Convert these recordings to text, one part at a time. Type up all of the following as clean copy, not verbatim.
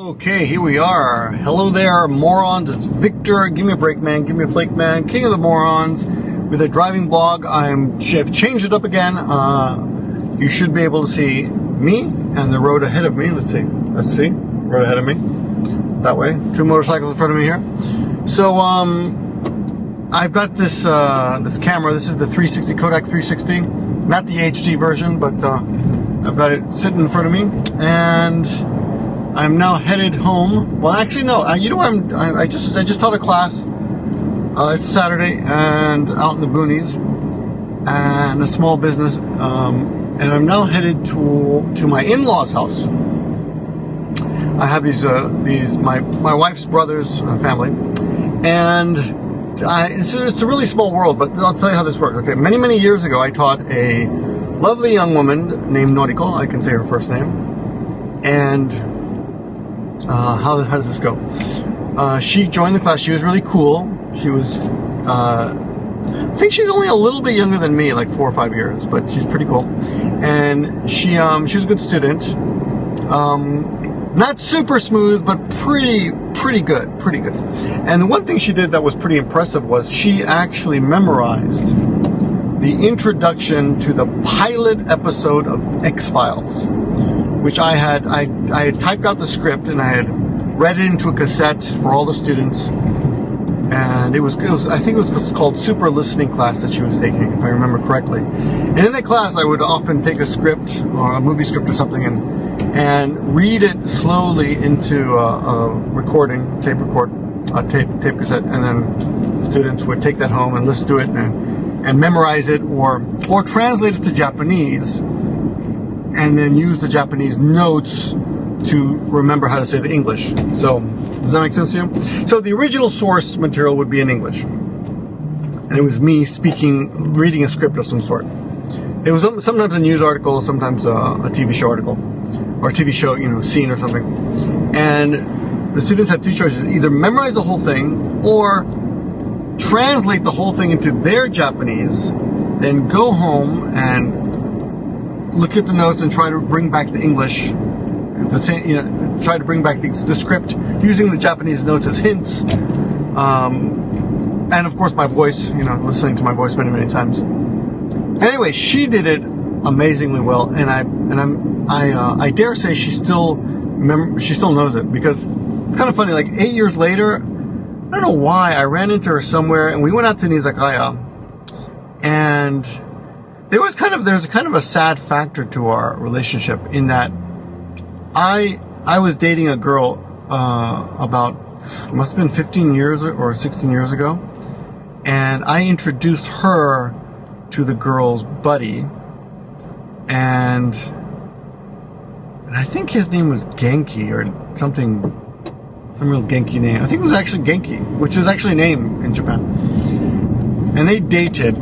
Okay, here we are. Hello there, morons. It's Victor. Give me a break, man. Give me a flake, man. King of the morons. With a driving blog, I've changed it up again. You should be able to see me and the road ahead of me. Let's see. Road ahead of me. That way. 2 motorcycles in front of me here. So, I've got this this camera. This is the 360 Kodak 360. Not the HD version, but I've got it sitting in front of me. And I'm now headed home. Well, actually, no. You know where I just taught a class. It's Saturday, and out in the boonies, and a small business. And I'm now headed to my in-laws' house. I have these my wife's brother's family, and it's a really small world. But I'll tell you how this works. Okay, many years ago, I taught a lovely young woman named Noriko. I can say her first name, and. How does this go? She joined the class. She was really cool. She was, I think she's only a little bit younger than me, like 4 or 5 years, but she's pretty cool. And she was a good student. Not super smooth, but pretty good. And the one thing she did that was pretty impressive was she actually memorized the introduction to the pilot episode of X-Files, which I had typed out the script and I had read it into a cassette for all the students, and it was I think it was called Super Listening Class that she was taking, if I remember correctly. And in that class, I would often take a script or a movie script or something and read it slowly into a recording, tape cassette, and then students would take that home and listen to it and memorize it or translate it to Japanese, and then use the Japanese notes to remember how to say the English. So, does that make sense to you? So the original source material would be in English. And it was me reading a script of some sort. It was sometimes a news article, sometimes a TV show article, or a TV show, scene or something. And the students had 2 choices: either memorize the whole thing, or translate the whole thing into their Japanese, then go home and look at the notes and try to bring back the English, try to bring back the script using the Japanese notes as hints, and of course my voice, listening to my voice many times. Anyway, she did it amazingly well, and I dare say she still knows it, because it's kind of funny. Like 8 years later, I don't know why, I ran into her somewhere, and we went out to an izakaya, and there's kind of a sad factor to our relationship, in that I was dating a girl must have been 15 years or 16 years ago, and I introduced her to the girl's buddy, and I think his name was Genki or something, some real Genki name. I think it was actually Genki, which is actually a name in Japan. And they dated.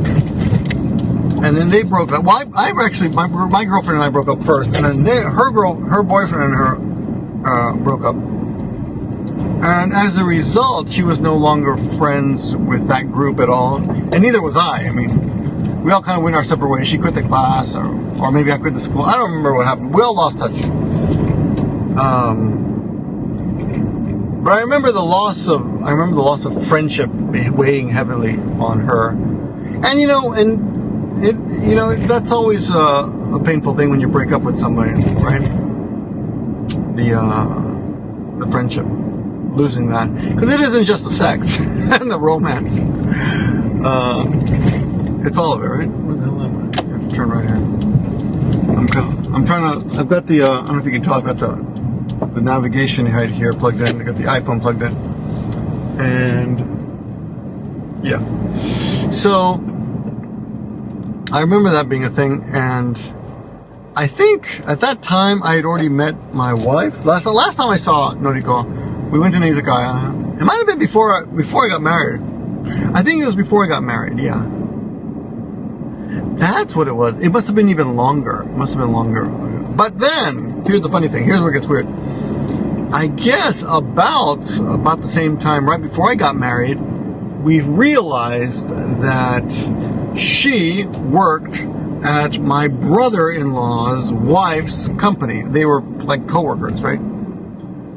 And then they broke up. Well, my girlfriend and I broke up first, and then her boyfriend and her broke up. And as a result, she was no longer friends with that group at all, and neither was I. I mean, we all kind of went our separate ways. She quit the class, or maybe I quit the school. I don't remember what happened. We all lost touch. But I remember the loss of friendship weighing heavily on her, and that's always a painful thing when you break up with somebody, right? The friendship, losing that, because it isn't just the sex and the romance. It's all of it, right? Where the hell am I? I have to turn right here. I'm trying to. I've got the. I don't know if you can tell. I've got the navigation right here plugged in. I got the iPhone plugged in, and yeah. So I remember that being a thing, and I think at that time I had already met my wife. Last time I saw Noriko, we went to an izakaya. It might have been before I got married. I think it was before I got married, yeah. That's what it was. It must have been even longer. But then, here's the funny thing. Here's where it gets weird. I guess about the same time, right before I got married, we realized that she worked at my brother-in-law's wife's company. They were like co-workers, right?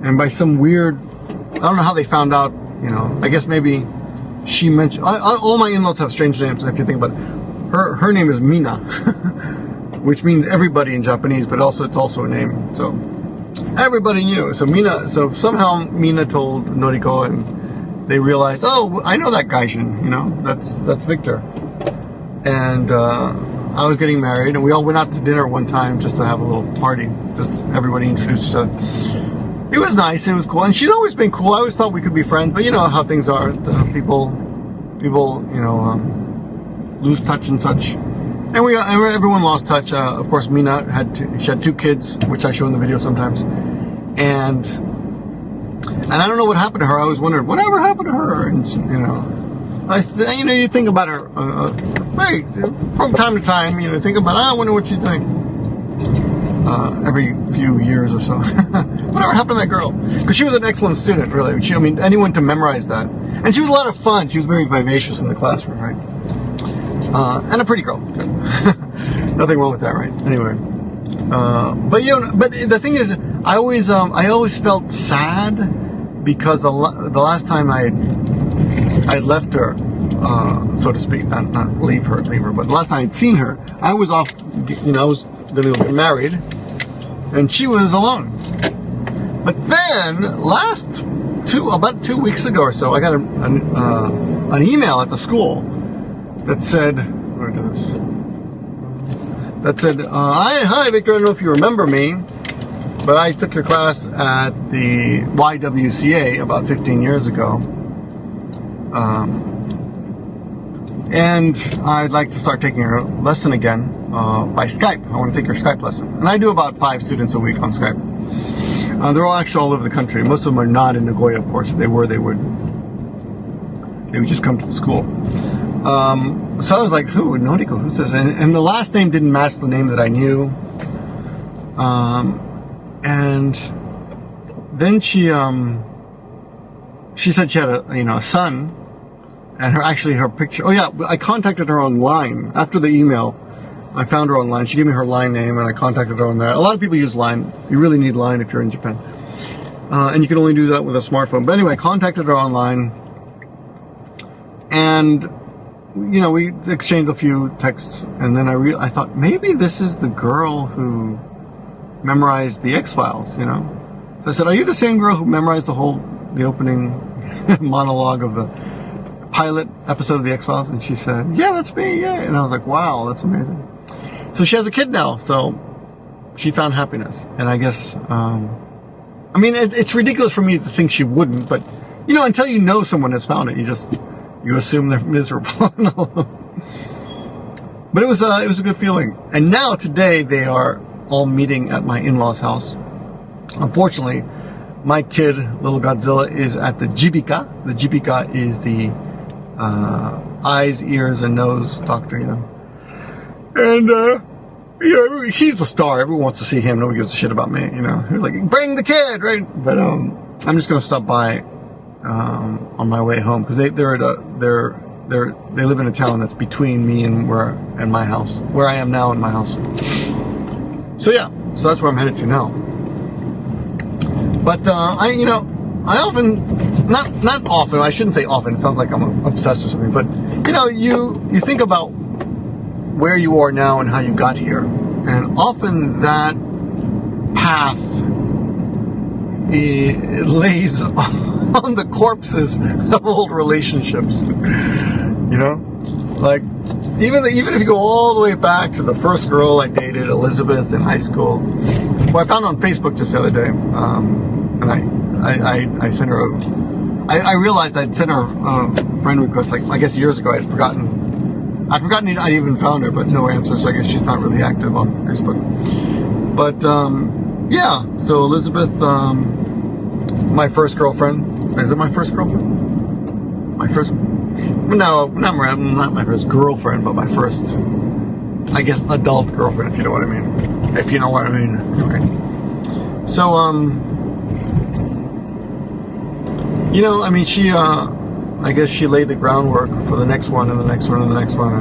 And by some weird, I don't know how they found out, you know, I guess maybe she mentioned, all my in-laws have strange names, if you think about it. Her name is Mina, which means everybody in Japanese, but also it's also a name. So everybody knew. So somehow Mina told Noriko, and they realized, oh, I know that Gaijin, you know, that's Victor. And I was getting married, and we all went out to dinner one time just to have a little party. Just everybody introduced each other. It was nice, and it was cool. And she's always been cool. I always thought we could be friends, but you know how things are. People, you know, lose touch and such. And everyone lost touch. Of course, Mina had two kids, which I show in the video sometimes. And I don't know what happened to her. I always wondered, whatever happened to her? And you know, you think about her, right, from time to time, you know, think about, I wonder what she's doing. Every few years or so. Whatever happened to that girl? Because she was an excellent student, really. I mean, anyone to memorize that. And she was a lot of fun. She was very vivacious in the classroom, right? And a pretty girl, too. Nothing wrong with that, right? Anyway. But, you know, but the thing is, I always felt sad because the last time I left her, so to speak, not leave her, but the last time I'd seen her, I was off, you know, I was going to get married, and she was alone. But then, about 2 weeks ago or so, I got an email at the school that said, where did this? That said, hi Victor, I don't know if you remember me, but I took your class at the YWCA about 15 years ago. And I'd like to start taking your lesson again by Skype. I want to take your Skype lesson. And I do about 5 students a week on Skype. They're all actually all over the country. Most of them are not in Nagoya, of course. If they were, they would just come to the school. So I was like, who? Noriko, who's this? And the last name didn't match the name that I knew. And then she said she had a son. And her picture, oh yeah, I contacted her online. After the email, I found her online. She gave me her Line name, and I contacted her on there. A lot of people use Line. You really need Line if you're in Japan. And you can only do that with a smartphone. But anyway, I contacted her online. And, you know, we exchanged a few texts. And then I thought, maybe this is the girl who memorized the X-Files, you know? So I said, are you the same girl who memorized the opening monologue of the pilot episode of the X-Files? And she said, yeah, that's me, yeah. And I was like, wow, that's amazing. So she has a kid now, so she found happiness. And I guess, I mean, it's ridiculous for me to think she wouldn't, but, you know, until you know someone has found it, you assume they're miserable. But it was a good feeling. And now, today, they are all meeting at my in-laws' house. Unfortunately, my kid, little Godzilla, is at the Jibika. The Jibika is the eyes, ears, and nose doctor, you know. And, yeah, he's a star. Everyone wants to see him. Nobody gives a shit about me, you know. They're like, bring the kid, right? But I'm just going to stop by on my way home, because they live in a town that's between me and my house, where I am now in my house. So yeah, so that's where I'm headed to now. But I often, not often, I shouldn't say often, it sounds like I'm obsessed or something, but you know, you think about where you are now and how you got here, and often that path lays on the corpses of old relationships. You know, like even if you go all the way back to the first girl I dated, Elizabeth, in high school, who I found on Facebook just the other day, and I sent her I realized I'd sent her a friend request, like, I guess years ago. I'd forgotten I even found her, but no answer, so I guess she's not really active on Facebook. But yeah, so Elizabeth, my first girlfriend. Is it my first girlfriend? No, not my first girlfriend, but my first, I guess, adult girlfriend, if you know what I mean. If you know what I mean. Okay. So, you know, I mean, she, I guess she laid the groundwork for the next one and the next one and the next one,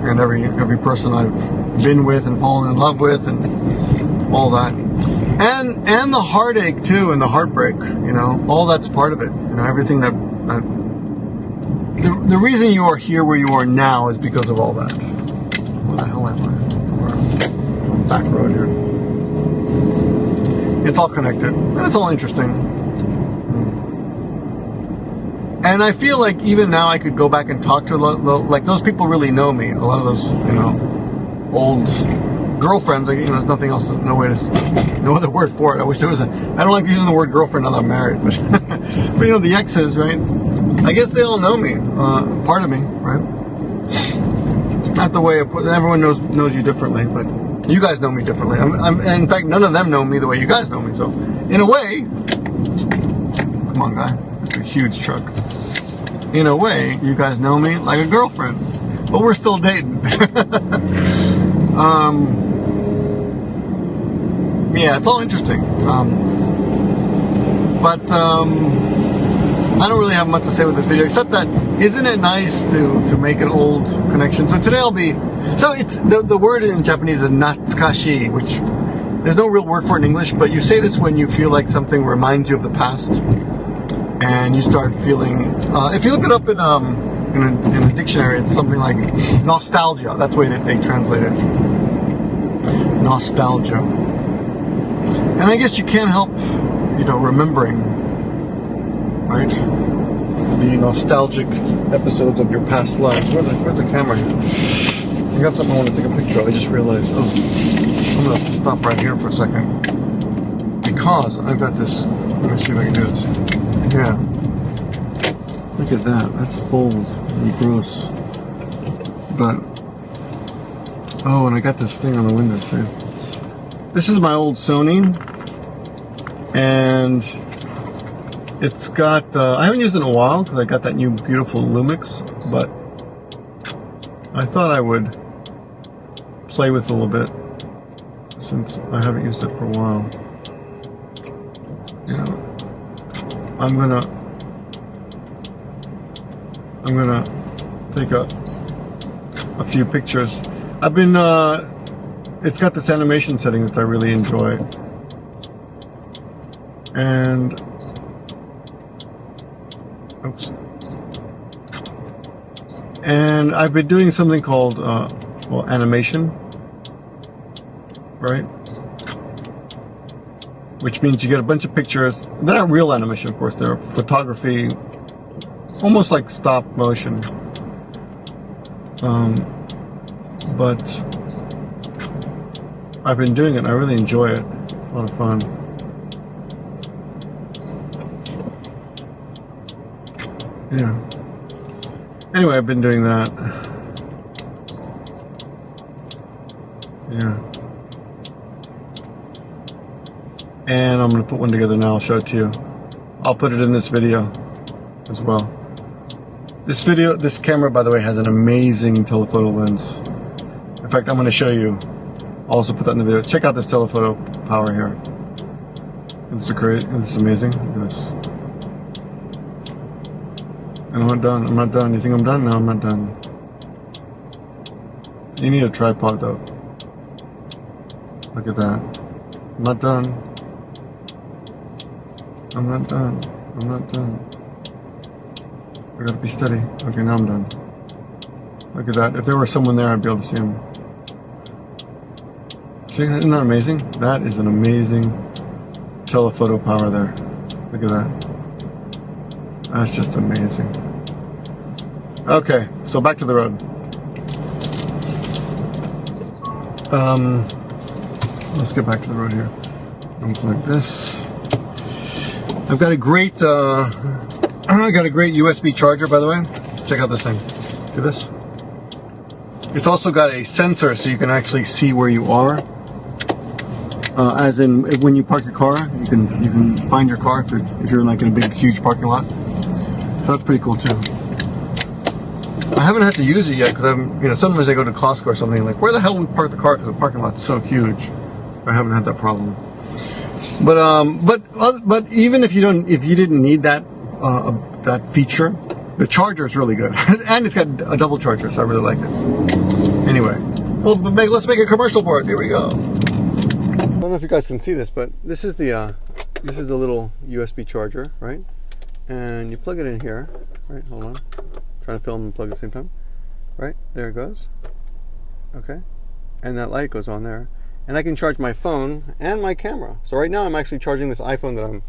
and every person I've been with and fallen in love with and all that. And the heartache too, and the heartbreak, you know, all that's part of it. You know, everything that the reason you are here where you are now is because of all that. What the hell am I? We're on back road here. It's all connected, and it's all interesting. And I feel like even now I could go back and talk to like those people really know me. A lot of those, you know, old girlfriends. Like, you know, there's nothing else, no other word for it. I wish there was I don't like using the word girlfriend now that I'm married, but but you know, the exes, right? I guess they all know me, part of me, right? Not the way everyone knows you differently, but you guys know me differently. In fact, none of them know me the way you guys know me. So, in a way, come on, guy, it's a huge truck. In a way, you guys know me like a girlfriend, but we're still dating. Yeah, it's all interesting. But I don't really have much to say with this video, except that isn't it nice to make an old connection? So today it's the word in Japanese is natsukashi, which there's no real word for it in English, but you say this when you feel like something reminds you of the past, and you start feeling. If you look it up in a dictionary, it's something like nostalgia. That's the way that they translate it. Nostalgia. And I guess you can't help, you know, remembering, right? The nostalgic episodes of your past lives. Where's the camera here? I got something I want to take a picture of. I just realized, I'm going to stop right here for a second. Because I've got this, let me see if I can do this. Yeah. Look at that. That's old and gross. But, oh, and I got this thing on the window too. This is my old Sony, and it's got, I haven't used it in a while because I got that new beautiful Lumix, but I thought I would play with it a little bit since I haven't used it for a while. You know, I'm gonna take a few pictures. I've been, it's got this animation setting that I really enjoy. And, oops. And I've been doing something called, well, animation, right? Which means you get a bunch of pictures. They're not real animation, of course. They're photography, almost like stop motion. But I've been doing it and I really enjoy it. It's a lot of fun. Yeah. Anyway, I've been doing that. Yeah. And I'm going to put one together now. I'll show it to you. I'll put it in this video as well. This camera, by the way, has an amazing telephoto lens. In fact, I'm going to show you. I'll also put that in the video. Check out this telephoto power here. This is great. This is amazing. Look at this. And I'm not done. I'm not done. You think I'm done? No, I'm not done. You need a tripod, though. Look at that. I'm not done. I'm not done. I'm not done. I gotta be steady. Okay, now I'm done. Look at that. If there were someone there, I'd be able to see him. See, isn't that amazing? That is an amazing telephoto power there. Look at that. That's just amazing. Okay, so back to the road. Let's get back to the road here. Unplug this. I've got a great, USB charger, by the way. Check out this thing. Look at this. It's also got a sensor, so you can actually see where you are. As in, when you park your car, you can find your car if you're like in a big, huge parking lot. So that's pretty cool too. I haven't had to use it yet because sometimes I go to Costco or something like, where the hell we park the car because the parking lot's so huge. I haven't had that problem. But even if you didn't need that that feature, the charger is really good, and it's got a double charger, so I really like it. Anyway, well, let's make a commercial for it. Here we go. don't know if you guys can see this, but this is the little USB charger, right? And you plug it in here, right? Hold on, trying to film and plug at the same time, right? There it goes. Okay, and that light goes on there, and I can charge my phone and my camera. So right now I'm actually charging this iPhone that I'm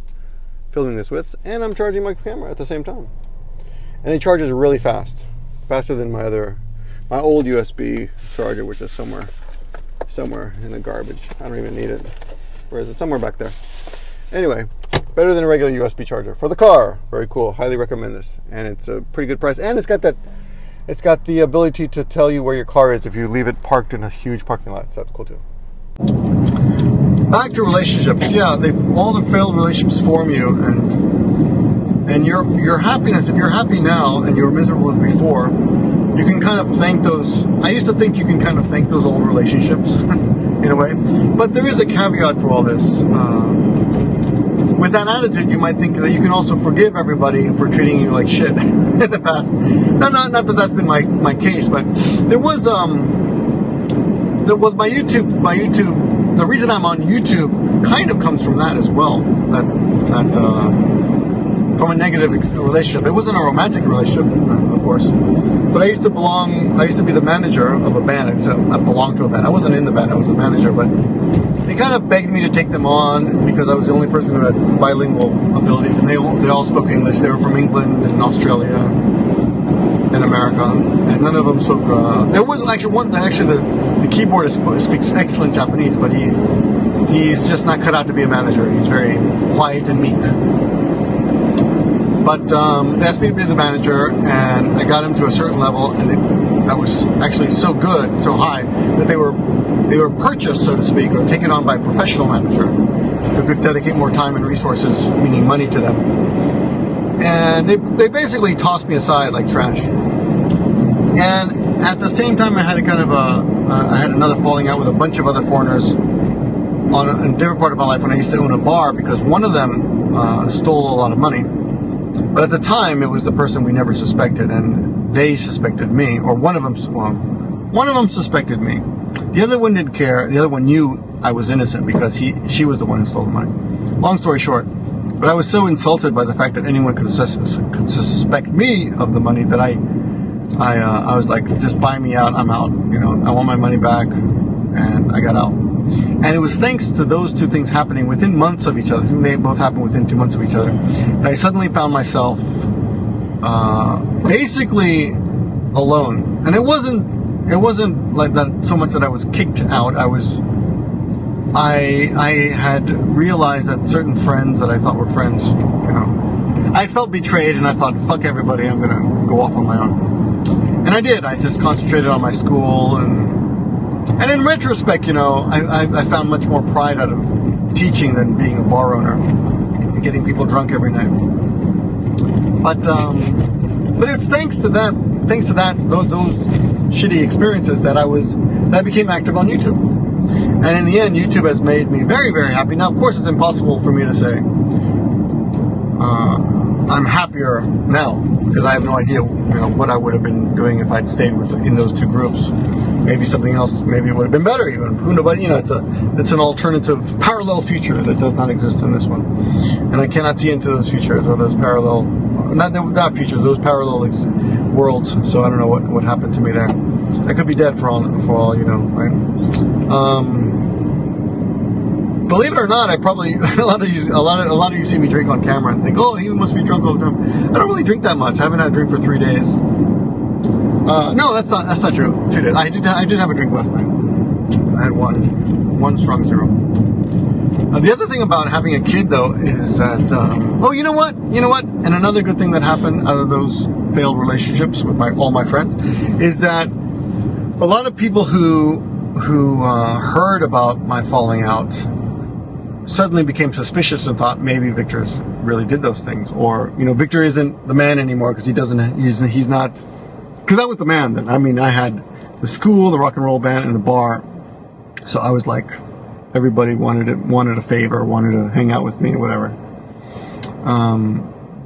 filming this with, and I'm charging my camera at the same time. And it charges really fast, faster than my old USB charger, which is somewhere in the garbage. I don't even need it. Where is it? Somewhere back there. Anyway, better than a regular USB charger for the car. Very cool. Highly recommend this, and it's a pretty good price. And it's got the ability to tell you where your car is if you leave it parked in a huge parking lot. So that's cool too. Back to relationships. Yeah, all the failed relationships form you, and your happiness. If you're happy now and you were miserable before, you can kind of thank those. I used to think you can kind of thank those old relationships in a way, but there is a caveat to all this. With that attitude, you might think that you can also forgive everybody for treating you like shit in the past. No, not that that's been my case, but there was my YouTube. The reason I'm on YouTube kind of comes from that as well. From a negative relationship. It wasn't a romantic relationship, of course. But I used to be the manager of a band. I belonged to a band. I wasn't in the band, I was the manager, but they kind of begged me to take them on because I was the only person who had bilingual abilities, and they all spoke English. They were from England and Australia and America, and none of them spoke. There was actually one. Actually, the keyboardist speaks excellent Japanese, but he's just not cut out to be a manager. He's very quiet and meek. But they asked me to be the manager, and I got him to a certain level, and that was actually so good, so high, that they were purchased, so to speak, or taken on by a professional manager who could dedicate more time and resources, meaning money, to them. And they basically tossed me aside like trash. And at the same time, I had I had another falling out with a bunch of other foreigners on a different part of my life when I used to own a bar, because one of them stole a lot of money. But at the time, it was the person we never suspected, and they suspected me, or one of them suspected me. The other one didn't care. The other one knew I was innocent because she was the one who stole the money. Long story short, but I was so insulted by the fact that anyone could suspect me of the money that I was like, just buy me out, I'm out. I want my money back, and I got out. And it was thanks to those two things happening within months of each other. I think they both happened within 2 months of each other. And I suddenly found myself basically alone. And it wasn't like that so much that I was kicked out. I had realized that certain friends that I thought were friends, I felt betrayed, and I thought, fuck everybody, I'm gonna go off on my own. And I did. I just concentrated on my school, and in retrospect, I found much more pride out of teaching than being a bar owner and getting people drunk every night. But it's thanks to that, those shitty experiences that I became active on YouTube. And in the end, YouTube has made me very, very happy. Now, of course, it's impossible for me to say I'm happier now, because I have no idea, what I would have been doing if I'd stayed in those two groups. Maybe something else. Maybe it would have been better even. Who knows? But it's an alternative, parallel future that does not exist in this one, and I cannot see into those futures or those parallel, not futures, those parallel worlds. So I don't know what happened to me there. I could be dead for all you know, right? Believe it or not, I probably a lot of you see me drink on camera and think, oh, he must be drunk all the time. I don't really drink that much. I haven't had a drink for 3 days. No, that's not true. 2 days. I did have a drink last night. I had one strong zero. The other thing about having a kid, though, is that you know what? And another good thing that happened out of those failed relationships with all my friends is that a lot of people who heard about my falling out suddenly became suspicious and thought maybe Victor's really did those things, or Victor isn't the man anymore because he's not. Because I was the man then. I mean, I had the school, the rock and roll band, and the bar. So I was like, everybody wanted a favor, wanted to hang out with me, or whatever.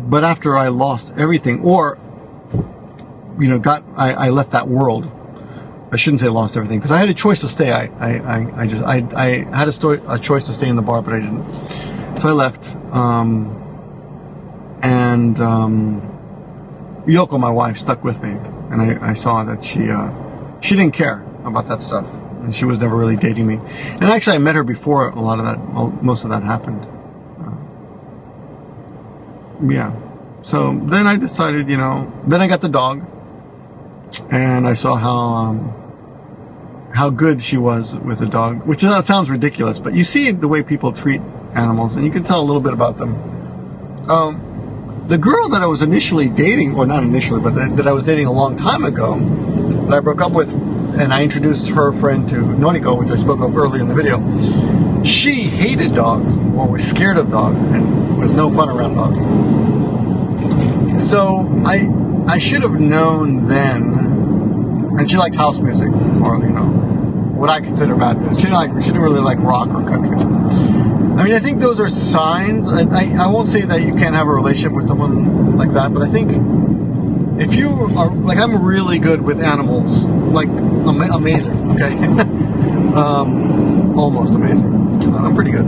But after I lost everything, or I left that world, I shouldn't say lost everything, because I had a choice to stay. I had a choice to stay in the bar, but I didn't. So I left. Yoko, my wife, stuck with me, and I saw that she didn't care about that stuff, and she was never really dating me. And actually, I met her before most of that happened. Yeah. So then I decided, then I got the dog, and I saw how good she was with a dog, which sounds ridiculous, but you see the way people treat animals, and you can tell a little bit about them. The girl that I was initially dating, or not initially, but that I was dating a long time ago, that I broke up with, and I introduced her friend to Noriko, which I spoke of earlier in the video, she hated dogs, or was scared of dogs, and was no fun around dogs. So I should have known then, and she liked house music, or what I consider bad music. She didn't really like rock or country. I mean, I think those are signs. I won't say that you can't have a relationship with someone like that, but I think if you are, like, I'm really good with animals, like, amazing, okay? Almost amazing. I'm pretty good.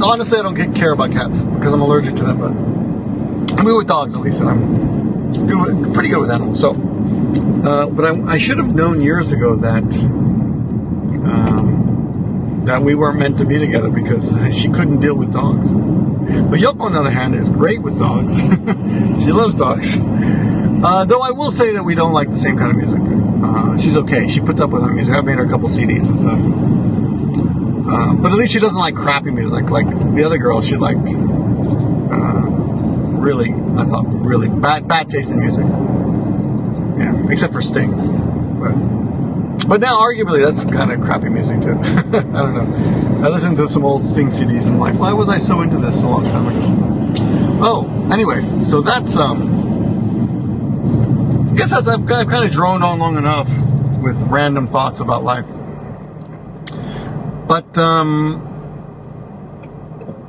Honestly, I don't care about cats, because I'm allergic to them, but I'm good with dogs, at least, and I'm pretty good with animals, so. But I should have known years ago that we weren't meant to be together, because she couldn't deal with dogs. But Yoko, on the other hand, is great with dogs. She loves dogs. Though I will say that we don't like the same kind of music. She's okay. She puts up with our music. I've made her a couple CDs and stuff. But at least she doesn't like crappy music. Like the other girl, she liked really bad taste in music. Yeah, except for Sting. But now, arguably, that's kind of crappy music, too. I don't know. I listened to some old Sting CDs, and I'm like, why was I so into this a long time ago? Oh, anyway, so that's, I guess I've kind of droned on long enough with random thoughts about life. But,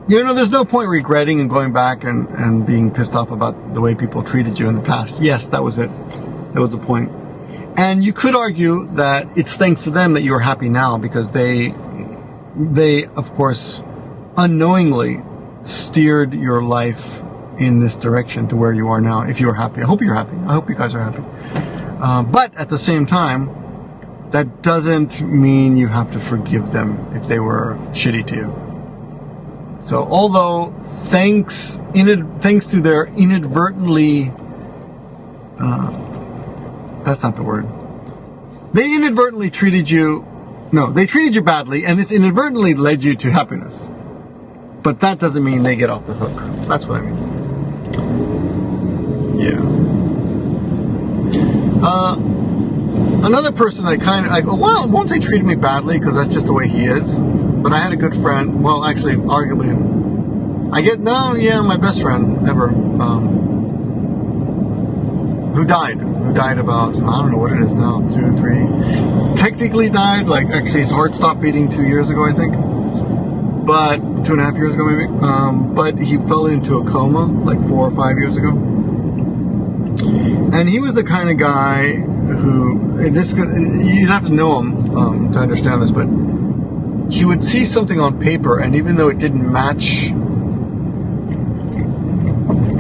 there's no point regretting and going back and being pissed off about the way people treated you in the past. Yes, that was it. That was the point. And you could argue that it's thanks to them that you are happy now, because they of course, unknowingly steered your life in this direction to where you are now. If you're happy, I hope you're happy. I hope you guys are happy. But at the same time, that doesn't mean you have to forgive them if they were shitty to you. So, although thanks to their inadvertently, that's not the word. They inadvertently treated you badly, and this inadvertently led you to happiness. But that doesn't mean they get off the hook. That's what I mean. Yeah. Another person that I won't say treated me badly, because that's just the way he is. But I had a good friend, well, actually, arguably, my best friend ever, who died about, I don't know what it is now, 2, 3, technically died, like, actually his heart stopped beating 2 years ago, I think, but 2.5 years ago, maybe, but he fell into a coma, like 4 or 5 years ago, and he was the kind of guy who, you'd have to know him, to understand this, but he would see something on paper, and even though it didn't match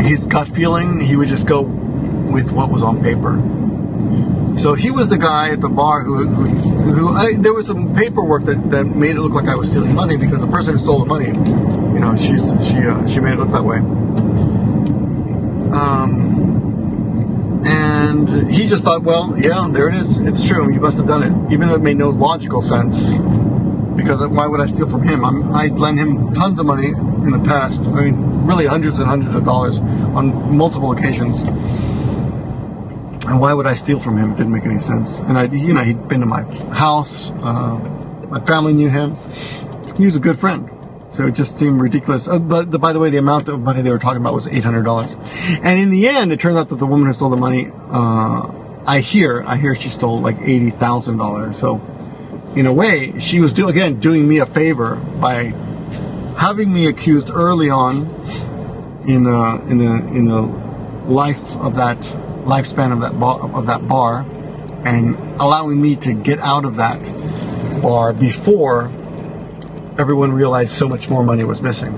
his gut feeling, he would just go with what was on paper. So he was the guy at the bar who there was some paperwork that made it look like I was stealing money, because the person who stole the money, she made it look that way. And he just thought, well, yeah, there it is. It's true. You must have done it, even though it made no logical sense. Because why would I steal from him? I'd lent him tons of money in the past. I mean, really hundreds and hundreds of dollars on multiple occasions. And why would I steal from him? It didn't make any sense. And he'd been to my house. My family knew him. He was a good friend. So it just seemed ridiculous. But by the way, the amount of money they were talking about was $800. And in the end, it turns out that the woman who stole the money, I hear she stole like $80,000. So in a way, she was doing me a favor by having me accused early on in the lifespan of that bar, and allowing me to get out of that bar before everyone realized so much more money was missing.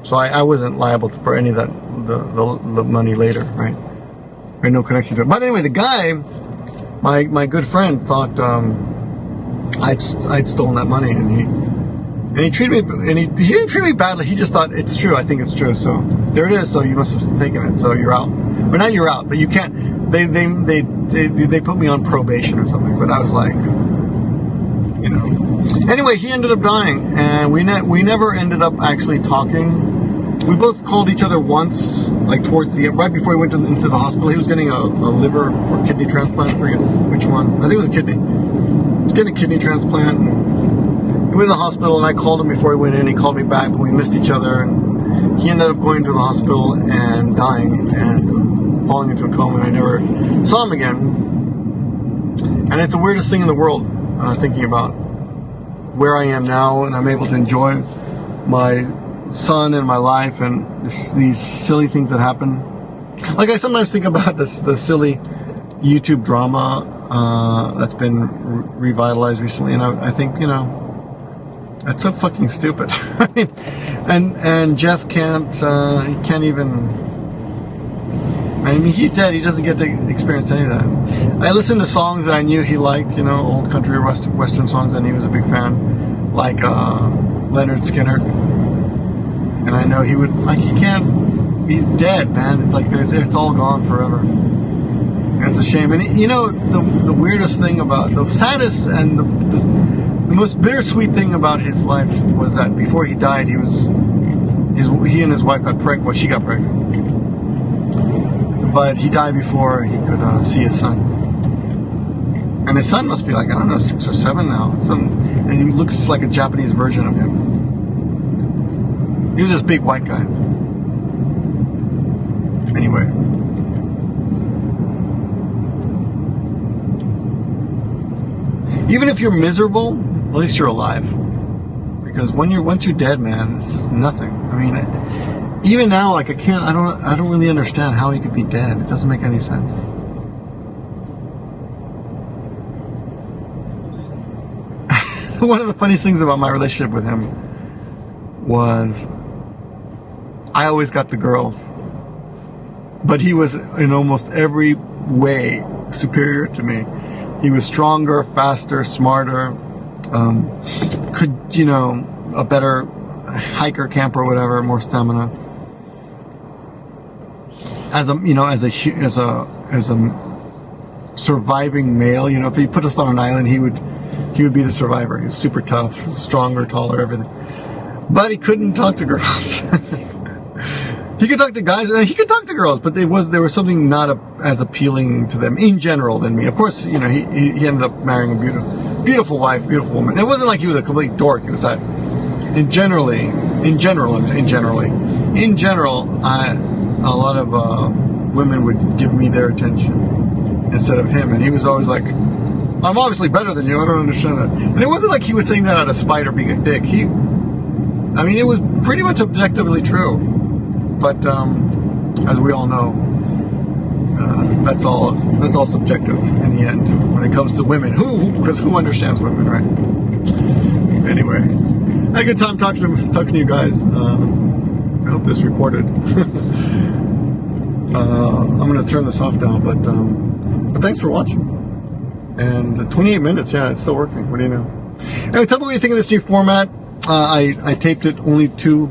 So I wasn't liable for any of that, the money later, right? I had no connection to it. But anyway, the guy, my good friend, thought I'd stolen that money, and he treated me, and he didn't treat me badly. He just thought, it's true. I think it's true. So there it is. So you must have taken it. So you're out. But now you're out. But you can't. They put me on probation or something. But I was like, you know. Anyway, he ended up dying, and we never ended up actually talking. We both called each other once, like towards the right before he went into the hospital. He was getting a liver or kidney transplant. I forget which one. I think it was a kidney. He was getting a kidney transplant. And he went to the hospital, and I called him before he went in. He called me back, but we missed each other. And he ended up going to the hospital and dying and falling into a coma. And I never saw him again. And it's the weirdest thing in the world, thinking about where I am now, and I'm able to enjoy my son and my life and these silly things that happen. Like, I sometimes think about the silly YouTube drama that's been revitalized recently, and I think, you know, that's so fucking stupid. I mean, and Jeff can't even. I mean, he's dead. He doesn't get to experience any of that. I listened to songs that I knew he liked, you know, old country or western songs, and he was a big fan, like Leonard Skinner. And I know he would, like, he can't, he's dead, man. It's like it's all gone forever. And it's a shame. And you know, the weirdest thing about, the saddest and the most bittersweet thing about his life was that before he died, he and his wife got pregnant. Well, she got pregnant. But he died before he could see his son. And his son must be like, I don't know, 6 or 7 now. And he looks like a Japanese version of him. He was this big white guy. Anyway. Even if you're miserable, at least you're alive. Because once you're dead, man, it's just nothing. I mean, even now, like, I don't really understand how he could be dead. It doesn't make any sense. One of the funniest things about my relationship with him was I always got the girls, but he was in almost every way superior to me. He was stronger, faster, smarter, could, you know, a better hiker, camper, whatever, more stamina. As a surviving male, you know, if he put us on an island, he would be the survivor. He was super tough, stronger, taller, everything. But he couldn't talk to girls. He could talk to guys, and he could talk to girls, but there was something not as appealing to them in general than me. Of course, you know, he ended up marrying a beautiful wife, beautiful woman. It wasn't like he was a complete dork. It was that, in general, a lot of women would give me their attention instead of him, and he was always like, I'm obviously better than you. I don't understand that. And it wasn't like he was saying that out of spite or being a dick. I mean, it was pretty much objectively true. But as we all know, that's all subjective in the end when it comes to women. Because who understands women, right? Anyway, I had a good time talking to you guys. I hope this recorded. I'm going to turn this off now, but thanks for watching. And 28 minutes, yeah, it's still working. What do you know? Anyway, tell me what you think of this new format. I taped it only two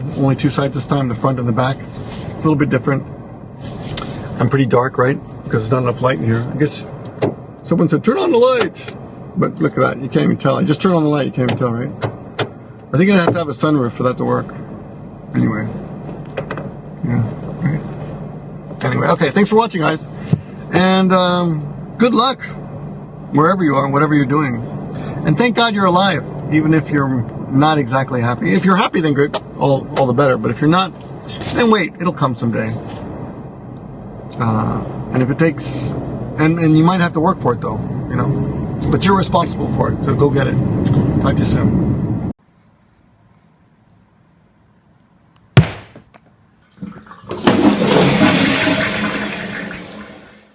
sides this time, the front and the back. It's a little bit different. I'm pretty dark, right? Because there's not enough light in here. I guess someone said, turn on the light. But look at that, you can't even tell. I just turned on the light, you can't even tell, right? I think I have to have a sunroof for that to work. Anyway. Yeah, right. Anyway, okay, thanks for watching, guys. And good luck wherever you are and whatever you're doing. And thank God you're alive, even if you're not exactly happy. If you're happy, then great, all the better. But if you're not, then wait, it'll come someday. And if it takes, and you might have to work for it though, you know. But you're responsible for it, so go get it. Talk to you soon.